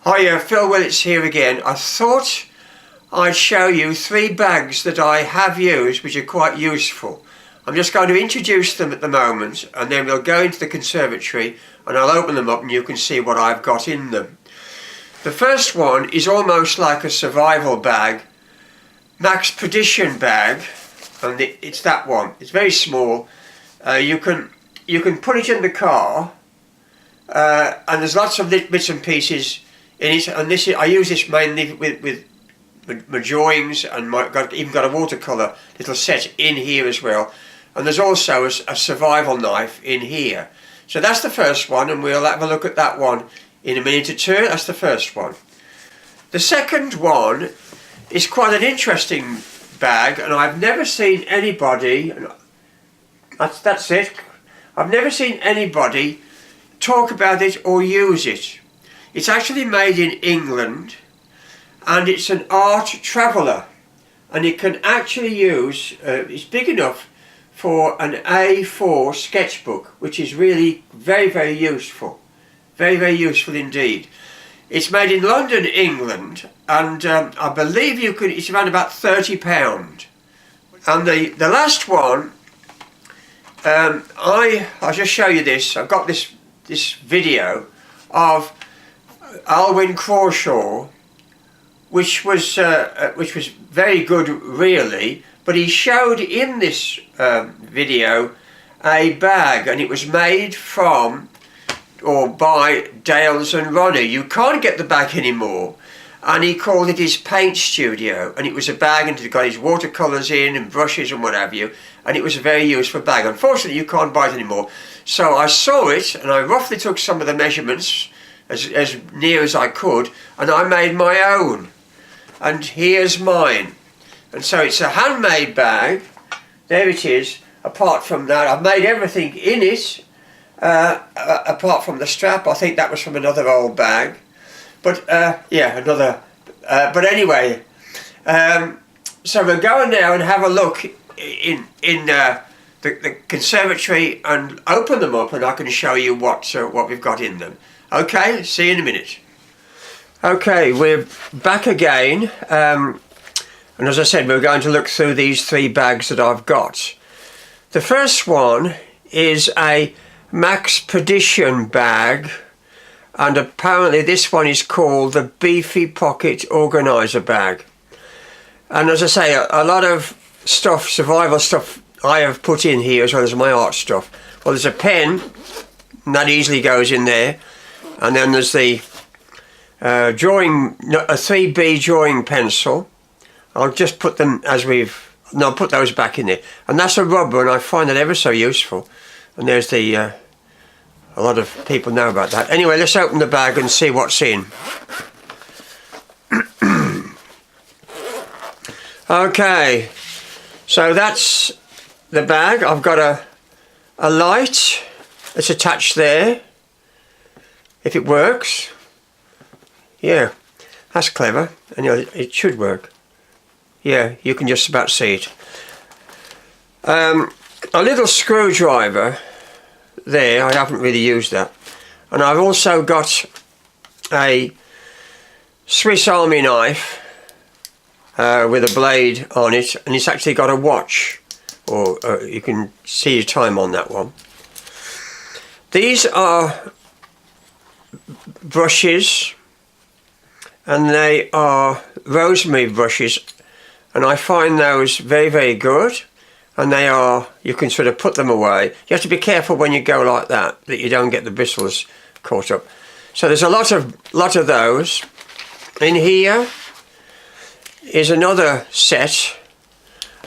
Hiya, Phil Willits here again. I thought I'd show you 3 bags that I have used which are quite useful. I'm just going to introduce them at the moment and then we'll go into the conservatory and I'll open them up and you can see what I've got in them. The first one is almost like a survival bag, Maxpedition bag, and it's that one. It's very small. You can put it in the car and there's lots of bits and pieces in it, and I use this mainly with my drawings, and even got a watercolour little set in here as well, and there's also a survival knife in here. So that's the first one, and we'll have a look at that one in a minute or two. That's the first one. The second one is quite an interesting bag, and I've never seen anybody, that's it, I've never seen anybody talk about it or use it. It's actually made in England and it's an Artraveller, and it can actually use, it's big enough for an A4 sketchbook, which is really very useful. Very useful indeed. It's made in London, England, and I believe it's around about £30. And the last one, I'll just show you this. I've got this video of Alwyn Crawshaw, which was very good really, but he showed in this video a bag, and it was made from or by Daler Rowney. You can't get the bag anymore, and he called it his paint studio, and it was a bag and it got his watercolours in and brushes and what have you, and it was a very useful bag. Unfortunately you can't buy it anymore, so I saw it and I roughly took some of the measurements as near as I could, and I made my own, and here's mine. And so it's a handmade bag. There it is. Apart from that, I've made everything in it, apart from the strap. I think that was from another old bag, but yeah, another but anyway, so we'll go now and have a look in the conservatory and open them up, and I can show you what we've got in them. Okay, see you in a minute. Okay, we're back again, and as I said, we're going to look through these 3 bags that I've got. The first one is a Maxpedition bag, and apparently this one is called the Beefy Pocket Organiser bag. And as I say, a lot of stuff, survival stuff, I have put in here as well as my art stuff. Well, there's a pen, and that easily goes in there. And then there's the a 3B drawing pencil. I'll just put them as I'll put those back in there. And that's a rubber, and I find that ever so useful. And there's the, a lot of people know about that. Anyway, let's open the bag and see what's in. Okay, so that's the bag. I've got a light that's attached there. If it works, yeah, that's clever, and it should work. Yeah, you can just about see it. A little screwdriver there, I haven't really used that. And I've also got a Swiss Army knife with a blade on it, and it's actually got a watch, or you can see your time on that one. These are brushes, and they are Rosemary brushes, and I find those very good, and you can sort of put them away. You have to be careful when you go like that you don't get the bristles caught up. So there's a lot of those. In here is another set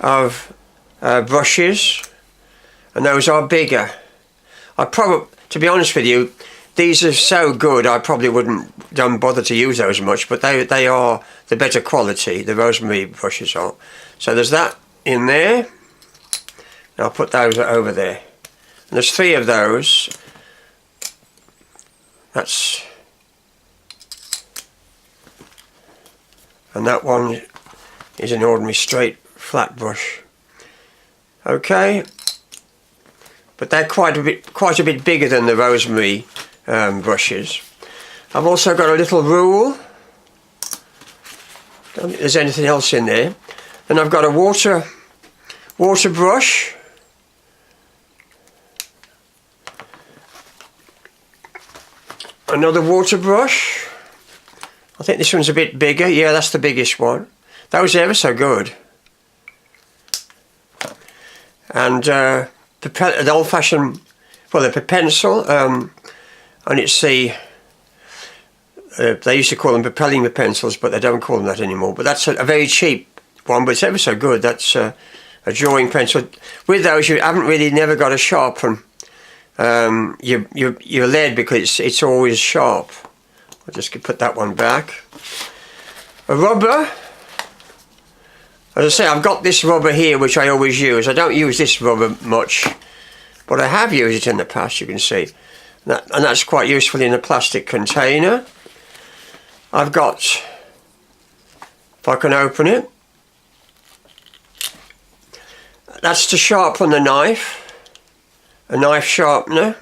of brushes, and those are bigger. To be honest with you, these are so good I probably don't bother to use those much, but they are the better quality, the Rosemary brushes are. So there's that in there. I'll put those over there. And there's 3 of those. And that one is an ordinary straight flat brush. Okay. But they're quite a bit bigger than the Rosemary brushes. I've also got a little rule. Don't think there's anything else in there. Then I've got a water brush. Another water brush. I think this one's a bit bigger. Yeah, that's the biggest one. That was ever so good. And the old-fashioned, well, the pencil, and it's the, they used to call them propelling pencils, but they don't call them that anymore. But that's a very cheap one, but it's ever so good. That's a drawing pencil. With those, you haven't really never got to sharpen your lead, because it's always sharp. I'll just put that one back. A rubber. As I say, I've got this rubber here which I always use. I don't use this rubber much, but I have used it in the past, you can see. And that's quite useful in a plastic container. I've got, if I can open it, that's to sharpen the knife. A knife sharpener.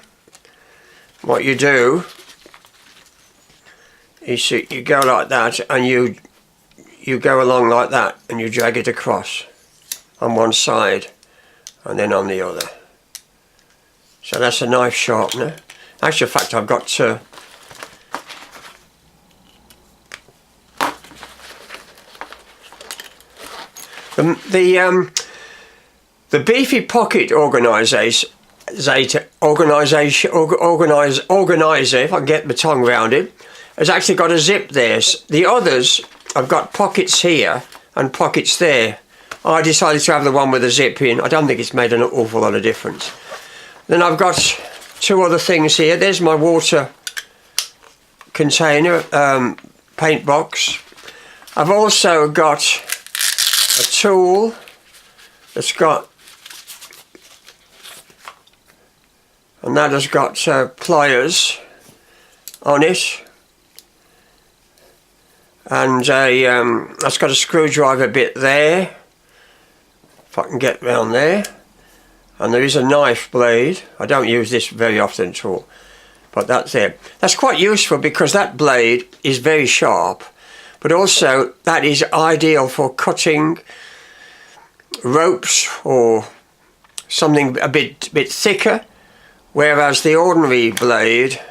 What you do is you go like that, and you go along like that, and you drag it across on one side and then on the other. So that's a knife sharpener. Actually, in fact, I've got the Beefy Pocket organiser, if I can get my tongue around it, has actually got a zip there. The others, I've got pockets here and pockets there. I decided to have the one with a zip in. I don't think it's made an awful lot of difference. Then I've got two other things here. There's my water container, paint box. I've also got a tool that's got, and that has got pliers on it, and that's got a screwdriver bit there, if I can get round there, and there is a knife blade. I don't use this very often at all, but that's it. That's quite useful because that blade is very sharp, but also that is ideal for cutting ropes or something a bit thicker, whereas the ordinary blade,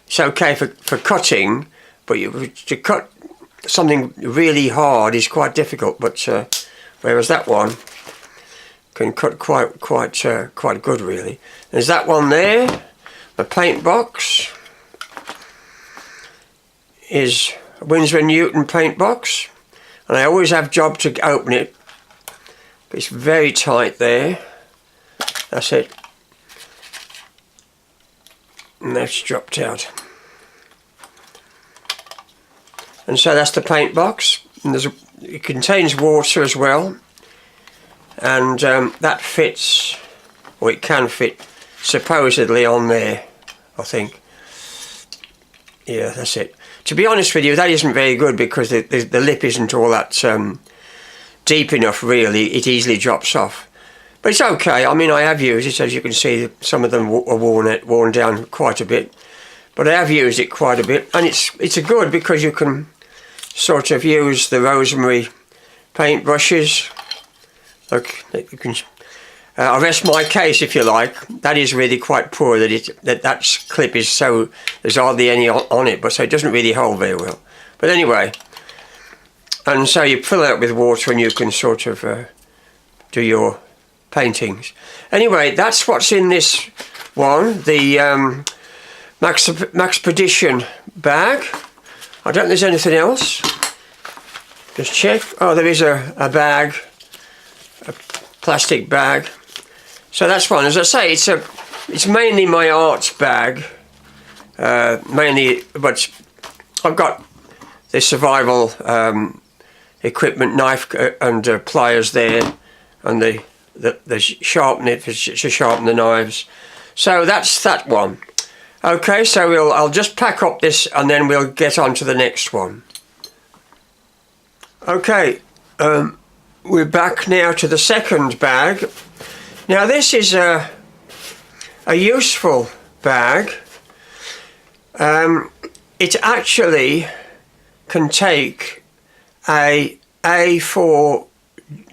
it's okay for cutting, but to cut something really hard is quite difficult. But whereas that one can cut quite good, really. There's that one there. The paint box is a Winsor and Newton paint box, and I always have job to open it. It's very tight there. That's it. And that's dropped out. And so that's the paint box. And it contains water as well. And that fits, or it can fit, supposedly on there, I think. Yeah, that's it. To be honest with you, that isn't very good because the lip isn't all that deep enough, really. It easily drops off. But it's okay. I mean, I have used it. As you can see, some of them are worn down quite a bit. But I have used it quite a bit. And it's a good because you can sort of use the Rosemary paint brushes. Look, you can I'll rest my case if you like. That is really quite poor, that clip is so, there's hardly any on it, but so it doesn't really hold very well. But anyway, and so you fill it with water and you can sort of do your paintings. Anyway, that's what's in this one, the Maxpedition bag. I don't think there's anything else. Just check. Oh, there is a bag, a plastic bag. So that's one. As I say, it's mainly my art bag, mainly, but I've got the survival equipment, knife and pliers there, and the sharpener to sharpen the knives. So that's that one. Okay, so I'll just pack up this and then we'll get on to the next one. Okay, we're back now to the second bag. Now this is a useful bag. it actually can take a A4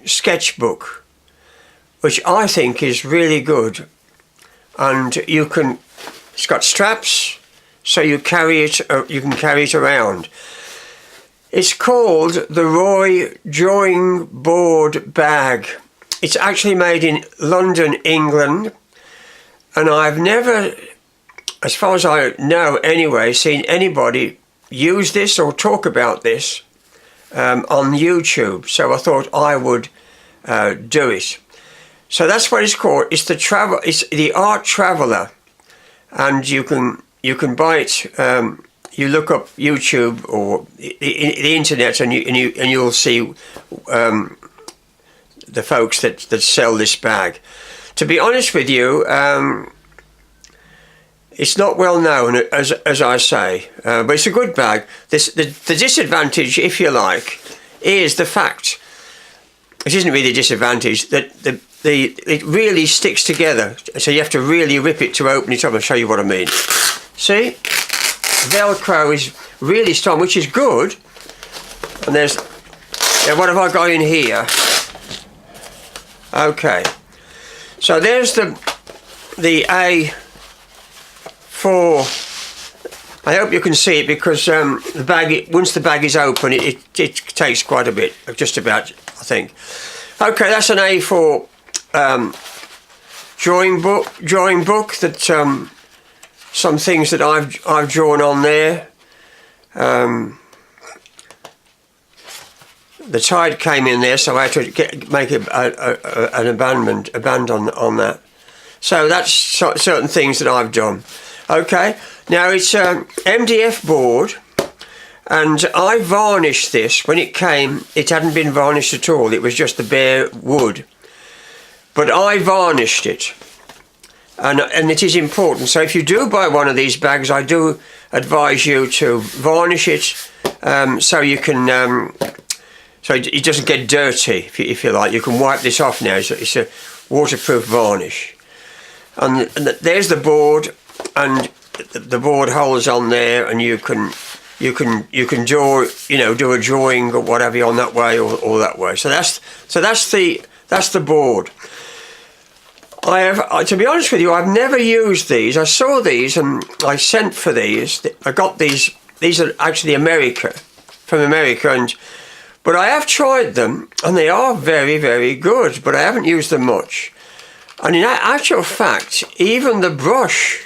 sketchbook, which I think is really good, and it's got straps, so you can carry it around. It's called the Roy Drawing Board Bag. It's actually made in London, England, and I've never, as far as I know anyway, seen anybody use this or talk about this on YouTube. So I thought I would do it. So that's what it's called. It's the Artraveller, and you can buy it. You look up YouTube or the internet, and you'll see the folks that sell this bag. To be honest with you, it's not well known, as I say, but it's a good bag. The disadvantage, if you like, is the fact, it isn't really a disadvantage, that it really sticks together, so you have to really rip it to open it up. I'll show you what I mean. See, Velcro is really strong, which is good. And what have I got in here? Okay, so there's the A4. I hope you can see it, because the bag, once the bag is open, it takes quite a bit, just about, I think. Okay, that's an A4 drawing book that some things that I've drawn on there. The tide came in there, so I had to make a band on that. So that's certain things that I've done. Okay, now it's MDF board, and I varnished this. When it came, it hadn't been varnished at all. It was just the bare wood. But I varnished it, and it is important. So if you do buy one of these bags, I do advise you to varnish it, so you can, so it doesn't get dirty. If you like, you can wipe this off now. It's a waterproof varnish, and there's the board, and the board holes on there, and you can draw, do a drawing or whatever on that way or that way. So that's the board. To be honest with you, I've never used these. I saw these and I sent for these. I got these. These are actually from America, but I have tried them, and they are very, very good, but I haven't used them much. And in actual fact, even the brush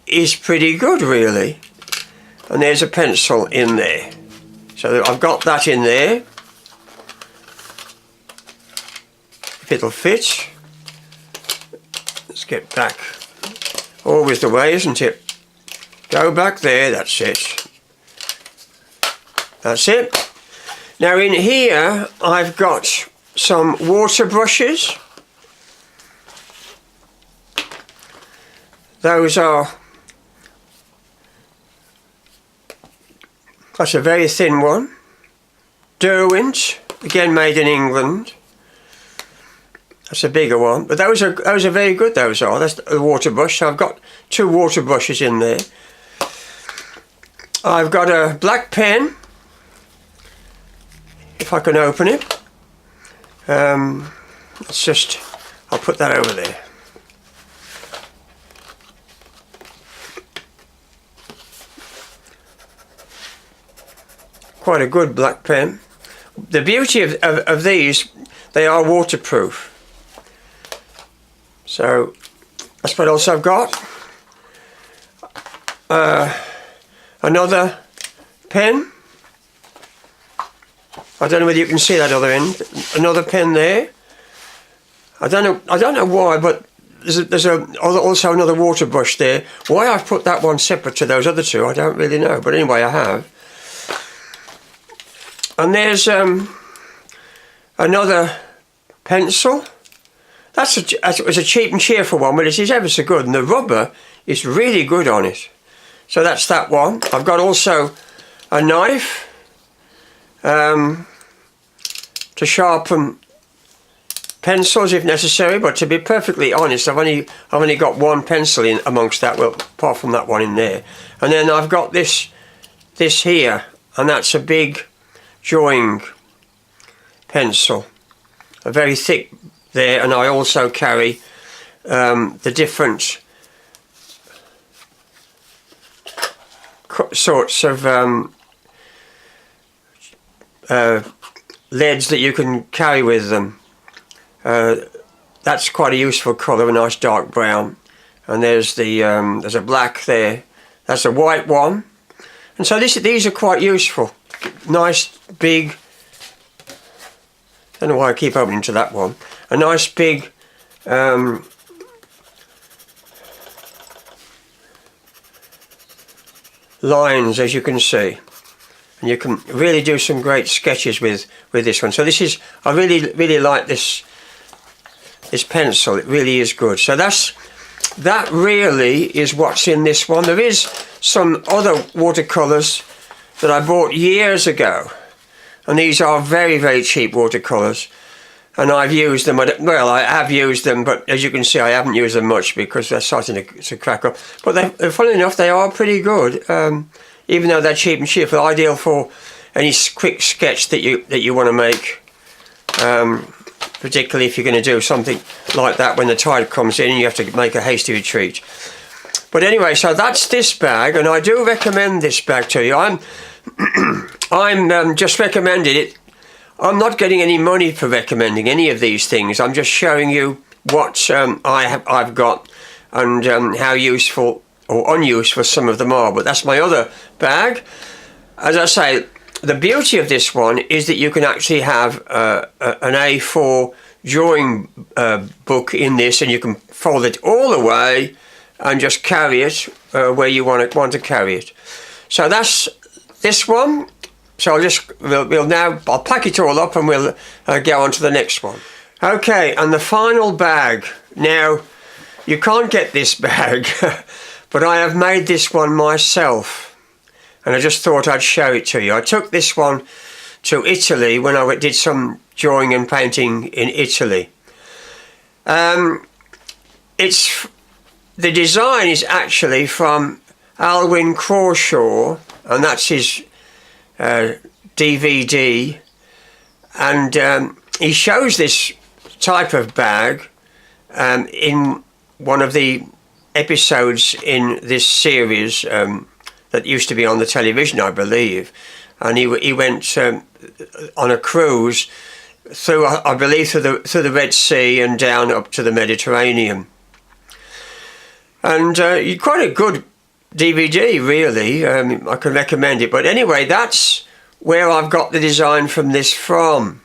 is pretty good, really. And there's a pencil in there. So I've got that in there. If it'll fit. Let's get back. Always the way, isn't it? Go back there, that's it. That's it. Now in here, I've got some water brushes. That's a very thin one. Derwent, again made in England. That's a bigger one, but those are very good. Those are. That's the water brush. So I've got 2 water brushes in there. I've got a black pen, if I can open it. I'll put that over there. Quite a good black pen. The beauty of these, they are waterproof. So that's what else I've got. Another pen. I don't know whether you can see that other end. Another pen there. I don't know why, but there's also another water brush there. Why I've put that one separate to those other 2, I don't really know. But anyway, I have. And there's another pencil. It was a cheap and cheerful one, but it is ever so good, and the rubber is really good on it. So that's that one. I've got also a knife to sharpen pencils if necessary, but to be perfectly honest, I've only got one pencil in amongst that, well, apart from that one in there. And then I've got this here, and that's a big drawing pencil, a very thick there, and I also carry the different sorts of leads that you can carry with them. That's quite a useful colour, a nice dark brown. And there's a black there. That's a white one. And so these are quite useful. Nice big. Don't know why I keep opening to that one. A nice big lines, as you can see. And you can really do some great sketches with this one. So this is, I really like this pencil. It really is good. So that really is what's in this one. There is some other watercolours that I bought years ago, and these are very, very cheap watercolours, and I've used them. Well, I have used them, but as you can see, I haven't used them much because they're starting to crack up. But funnily enough, they are pretty good. Even though they're cheap and cheerful, ideal for any quick sketch that you want to make, particularly if you're going to do something like that when the tide comes in and you have to make a hasty retreat. But anyway, so that's this bag, and I do recommend this bag to you. I'm just recommending it. I'm not getting any money for recommending any of these things. I'm just showing you what I've got and how useful or unuseful some of them are. But that's my other bag. As I say, the beauty of this one is that you can actually have an A4 drawing book in this, and you can fold it all the way and just carry it where you want to carry it. So that's this one. So I'll pack it all up and we'll go on to the next one. Okay, and the final bag. Now, you can't get this bag, but I have made this one myself, and I just thought I'd show it to you. I took this one to Italy when I did some drawing and painting in Italy. The design is actually from Alwyn Crawshaw, and that's his DVD, and he shows this type of bag in one of the episodes in this series that used to be on the television, I believe. And he went on a cruise through, I believe, through the Red Sea and down up to the Mediterranean. And quite a good DVD, really. I can recommend it. But anyway, that's where I've got the design from this from.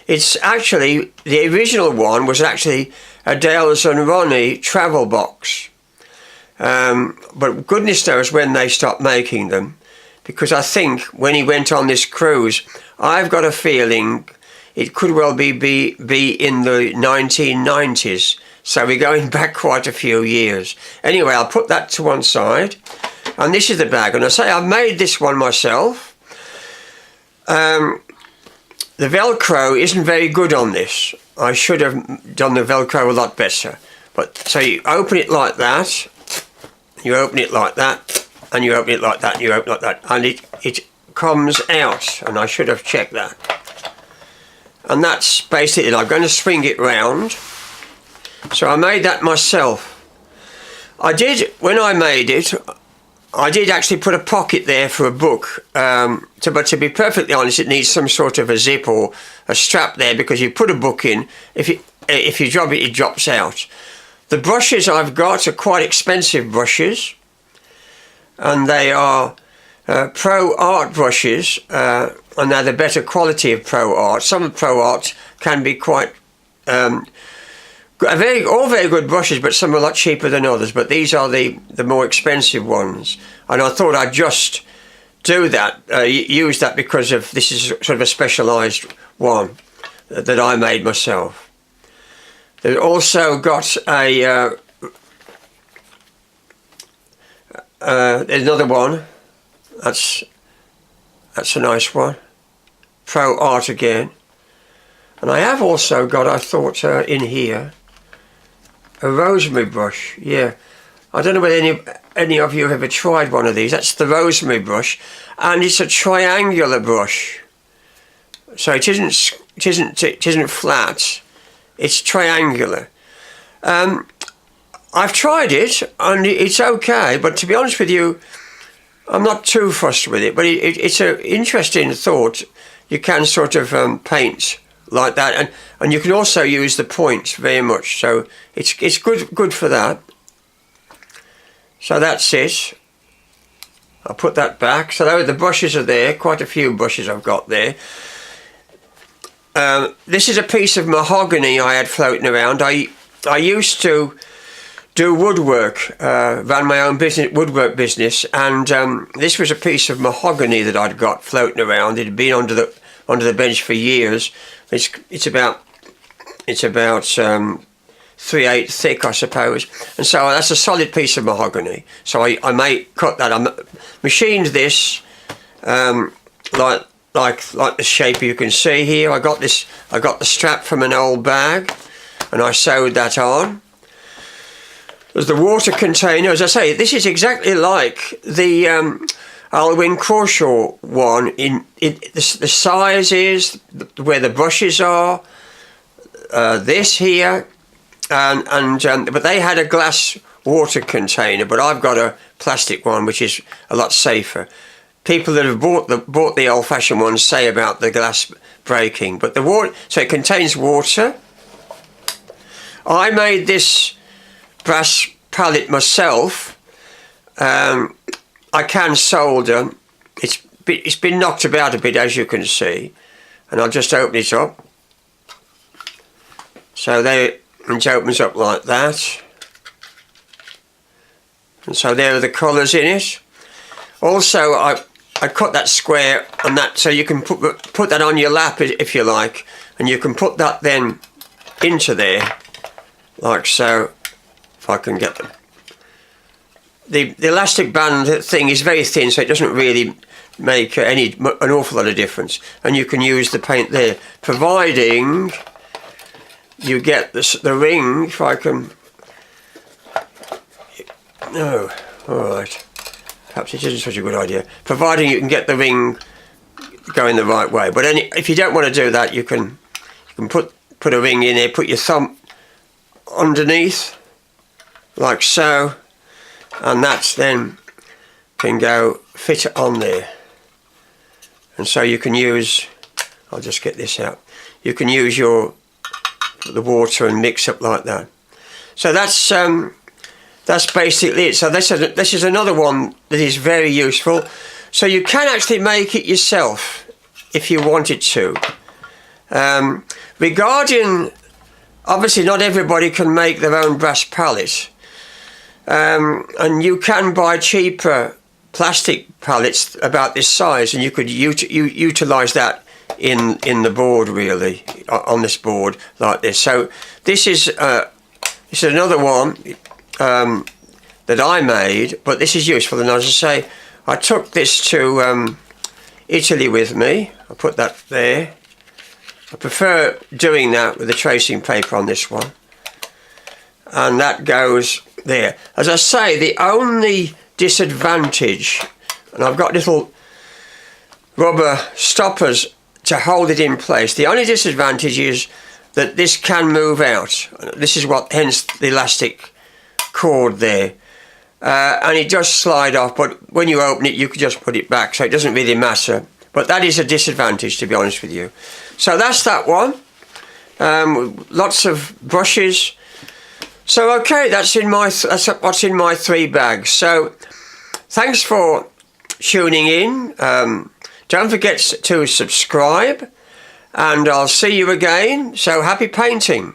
It's actually, the original one was actually a Daler Rowney travel box. But goodness knows when they stopped making them, because I think when he went on this cruise, I've got a feeling it could well be in the 1990s. So we're going back quite a few years. Anyway, I'll put that to one side. And this is the bag. And I say I've made this one myself. The Velcro isn't very good on this. I should have done the Velcro a lot better. But so you open it like that. You open it like that. And you open it like that. And you open it like that. And it comes out. And I should have checked that. And that's basically it. I'm going to swing it round. So I made that myself. When I made it, I did actually put a pocket there for a book. But to be perfectly honest, it needs some sort of a zip or a strap there, because you put a book in, if you drop it, it drops out. The brushes I've got are quite expensive brushes, and they are Pro Art brushes, and they're the better quality of Pro Art. Some Pro Art can be quite all very good brushes, but some are a lot cheaper than others. But these are the more expensive ones, and I thought I'd just do that, use that, because of this is sort of a specialised one that I made myself. They've also got there's another one. That's a nice one. Pro Art again. And I have also got, I thought, in here, a Rosemary brush. Yeah, I don't know whether any of you have ever tried one of these. That's the Rosemary brush, and it's a triangular brush. So it isn't flat. It's triangular. I've tried it, and it's okay. But to be honest with you, I'm not too fussed with it. But it's an interesting thought. You can sort of paint like that, and you can also use the points very much. So it's good for that. So that's it. I'll put that back. So the brushes are there. Quite a few brushes I've got there. This is a piece of mahogany I had floating around. I used to do woodwork, ran my own woodwork business, and this was a piece of mahogany that I'd got floating around. It had been under the bench for years. It's about 3/8 thick, I suppose, and so that's a solid piece of mahogany. So I may cut that. I machined this like the shape you can see here. I got the strap from an old bag, and I sewed that on. There's the water container. As I say, this is exactly like the Alwyn Crawshaw one. In the size is where the brushes are. This here, but they had a glass water container, but I've got a plastic one, which is a lot safer. People that have bought the old-fashioned ones say about the glass breaking, but the water, so it contains water. I made this brass palette myself. I can solder. It's been knocked about a bit, as you can see, and I'll just open it up. So there, it opens up like that, and so there are the colours in it. Also, I cut that square and that, so you can put that on your lap if you like, and you can put that then into there, like so. If I can get them. The elastic band thing is very thin, so it doesn't really make an awful lot of difference, and you can use the paint there, providing you get the ring. If I can. No, all right. Perhaps it isn't such a good idea, providing you can get the ring going the right way. But if you don't want to do that, you can put a ring in there, put your thumb underneath, like so, and that's then can go fit it on there. And so you can use, I'll just get this out, you can use the water and mix up like that. So that's basically it. So this is another one that is very useful. So you can actually make it yourself if you wanted to. Regarding, obviously not everybody can make their own brass palette, and you can buy cheaper plastic palettes about this size, and you could utilise that in the board, really, on this board like this. So this is another one that I made, but this is useful. And as I say, I took this to Italy with me. I put that there. I prefer doing that with the tracing paper on this one, and that goes there. As I say, the only disadvantage, and I've got little rubber stoppers to hold it in place, the only disadvantage is that this can move out. This is hence the elastic cord there, and it does slide off, but when you open it you can just put it back, so it doesn't really matter. But that is a disadvantage, to be honest with you. So that's that one. Lots of brushes. So okay, that's what's in my 3 bags. So thanks for tuning in. Don't forget to subscribe, and I'll see you again. So happy painting.